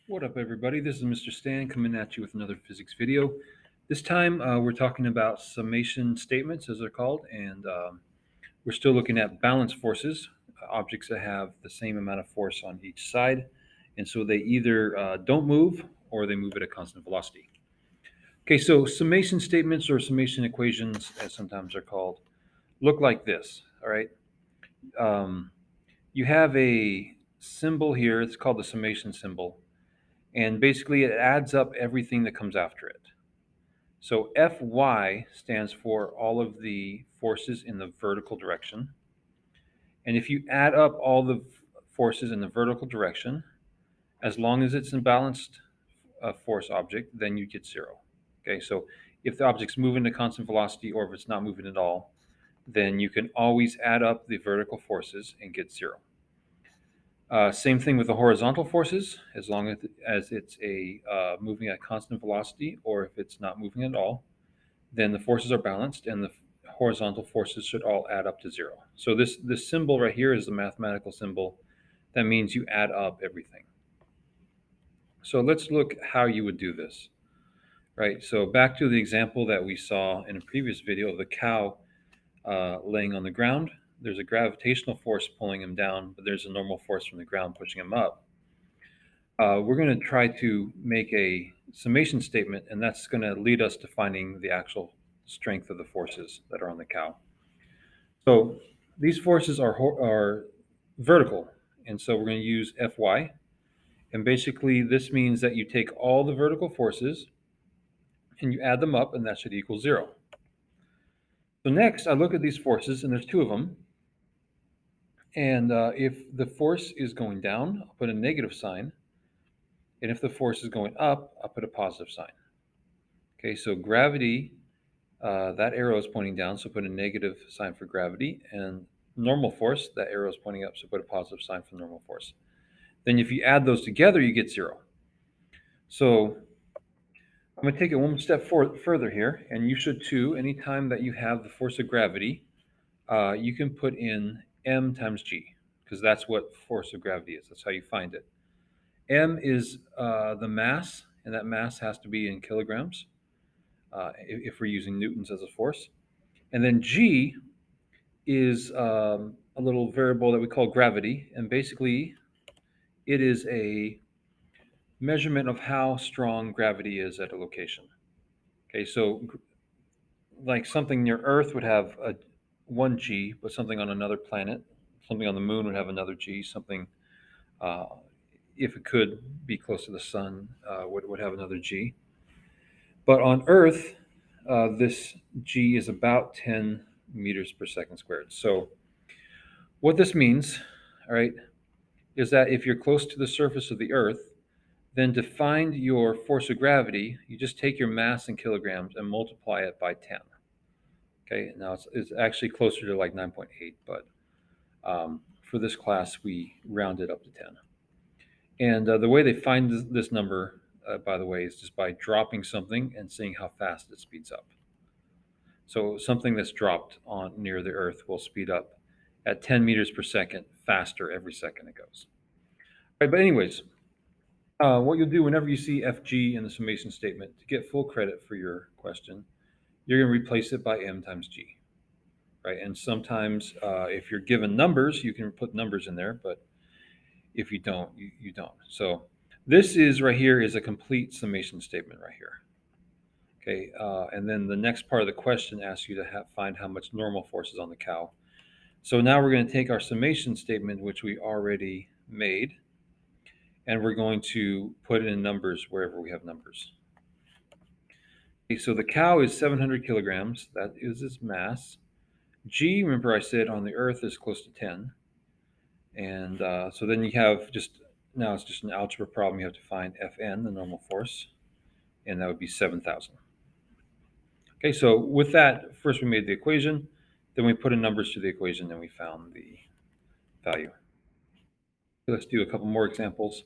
What up, everybody? This is Mr. Stan coming at you with another physics video. This time we're talking about summation statements, as they're called, and we're still looking at balance forces, objects that have the same amount of force on each side, and so they either don't move or they move at a constant velocity. Okay, so summation statements or summation equations, as sometimes they're called, look like this. All right, um, you have a symbol here. It's called the summation symbol. And basically it adds up everything that comes after it. So Fy stands for all of the forces in the vertical direction. And if you add up all the forces in the vertical direction, as long as it's a balanced force object, then you get zero. Okay, so if the object's moving at constant velocity or if it's not moving at all, then you can always add up the vertical forces and get zero. Same thing with the horizontal forces, as long as it's moving at constant velocity, or if it's not moving at all, then the forces are balanced, and the horizontal forces should all add up to zero. So this symbol right here is the mathematical symbol. That means you add up everything. So let's look how you would do this, right? So back to the example that we saw in a previous video of the cow laying on the ground. There's a gravitational force pulling him down, but there's a normal force from the ground pushing him up. We're going to try to make a summation statement, and that's going to lead us to finding the actual strength of the forces that are on the cow. So these forces are vertical, and so we're going to use Fy. And basically, this means that you take all the vertical forces and you add them up, and that should equal zero. So next, I look at these forces, and there's two of them. And if the force is going down, I'll put a negative sign. And if the force is going up, I'll put a positive sign. Okay, so gravity, that arrow is pointing down, so put a negative sign for gravity. And normal force, that arrow is pointing up, so put a positive sign for normal force. Then if you add those together, you get zero. So I'm going to take it one step further here, and you should too. Anytime that you have the force of gravity, you can put in m times g, because that's what force of gravity is. That's how you find it. M is the mass, and that mass has to be in kilograms if we're using newtons as a force. And then G is a little variable that we call gravity, and basically it is a measurement of how strong gravity is at a location. Okay, so like something near Earth would have a 1 G, but something on another planet, something on the moon would have another G, something uh, if it could be close to the sun, would have another G. But on Earth, this G is about 10 meters per second squared. So what this means, all right, is that if you're close to the surface of the Earth, then to find your force of gravity, you just take your mass in kilograms and multiply it by 10. Okay, now it's actually closer to like 9.8, but for this class, we round it up to 10. And the way they find this number, by the way, is just by dropping something and seeing how fast it speeds up. So something that's dropped on near the Earth will speed up at 10 meters per second faster every second it goes. All right, but anyways, what you'll do whenever you see FG in the summation statement, to get full credit for your question, you're going to replace it by m times g, right? And sometimes if you're given numbers, you can put numbers in there, but if you don't, you don't. So this is right here is a complete summation statement right here. Okay, and then the next part of the question asks you to find how much normal force is on the cow. So now we're going to take our summation statement, which we already made, and we're going to put it in numbers wherever we have numbers. Okay, so the cow is 700 kilograms. That is its mass. G, remember I said on the Earth is close to 10. And so then you have now it's just an algebra problem. You have to find Fn, the normal force, and that would be 7,000. Okay, so with that, first we made the equation, then we put in numbers to the equation, and we found the value. Let's do a couple more examples.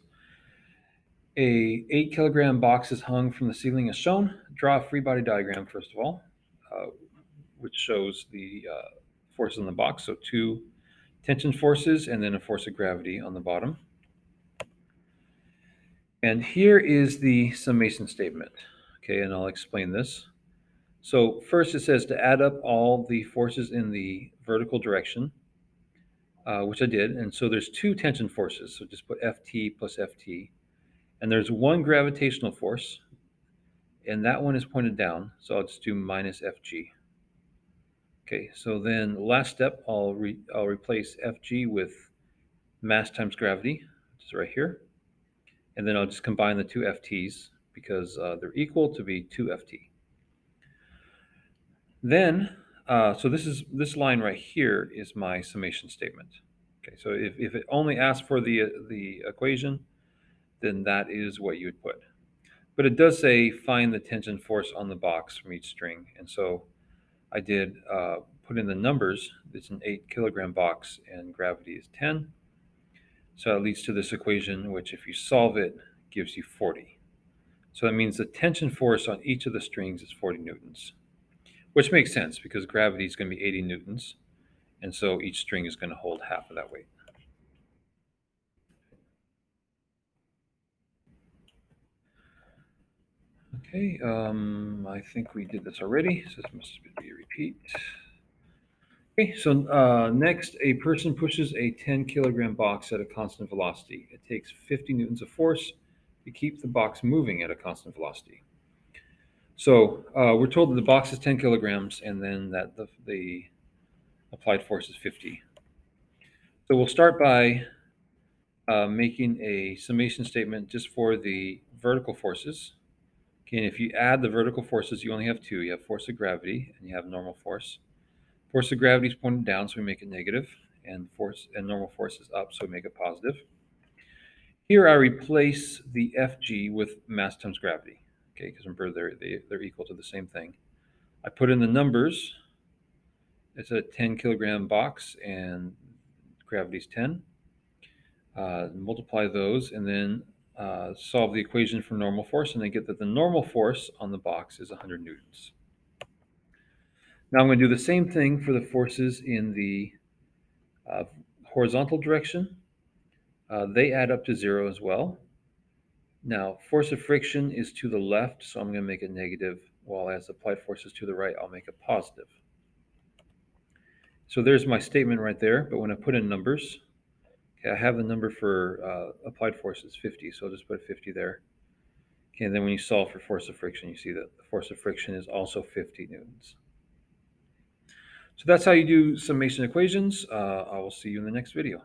A 8-kilogram box is hung from the ceiling as shown. Draw a free body diagram, first of all, which shows the forces on the box. So two tension forces and then a force of gravity on the bottom. And here is the summation statement. Okay, and I'll explain this. So first it says to add up all the forces in the vertical direction, which I did. And so there's two tension forces. So just put Ft plus Ft. And there's one gravitational force, and that one is pointed down. So I'll just do minus Fg. Okay, so then last step, I'll replace Fg with mass times gravity, which is right here. And then I'll just combine the two Ft's because they're equal to be 2Ft. Then, so this line right here is my summation statement. Okay, so if it only asks for the equation, then that is what you would put. But it does say find the tension force on the box from each string, and so I did put in the numbers. It's an 8 kilogram box, and gravity is 10. So that leads to this equation, which if you solve it, gives you 40. So that means the tension force on each of the strings is 40 newtons, which makes sense because gravity is going to be 80 newtons. And so each string is going to hold half of that weight. Okay, I think we did this already, so this must be a repeat. Okay, so next, a person pushes a 10 kilogram box at a constant velocity. It takes 50 newtons of force to keep the box moving at a constant velocity. So we're told that the box is 10 kilograms and then that the applied force is 50. So we'll start by making a summation statement just for the vertical forces. Okay, and if you add the vertical forces, you only have two. You have force of gravity and you have normal force. Force of gravity is pointed down, so we make it negative, and normal force is up, so we make it positive. Here I replace the Fg with mass times gravity. Okay, because remember they're equal to the same thing. I put in the numbers. It's a 10 kilogram box, and gravity is 10. Multiply those, and then solve the equation for normal force, and I get that the normal force on the box is 100 newtons. Now I'm going to do the same thing for the forces in the horizontal direction. They add up to 0 as well. Now, force of friction is to the left, so I'm going to make it negative, while as applied force is to the right, I'll make it positive. So there's my statement right there, but when I put in numbers, okay, I have the number for applied force is 50, so I'll just put 50 there. Okay, and then when you solve for force of friction, you see that the force of friction is also 50 newtons. So that's how you do summation equations. I will see you in the next video.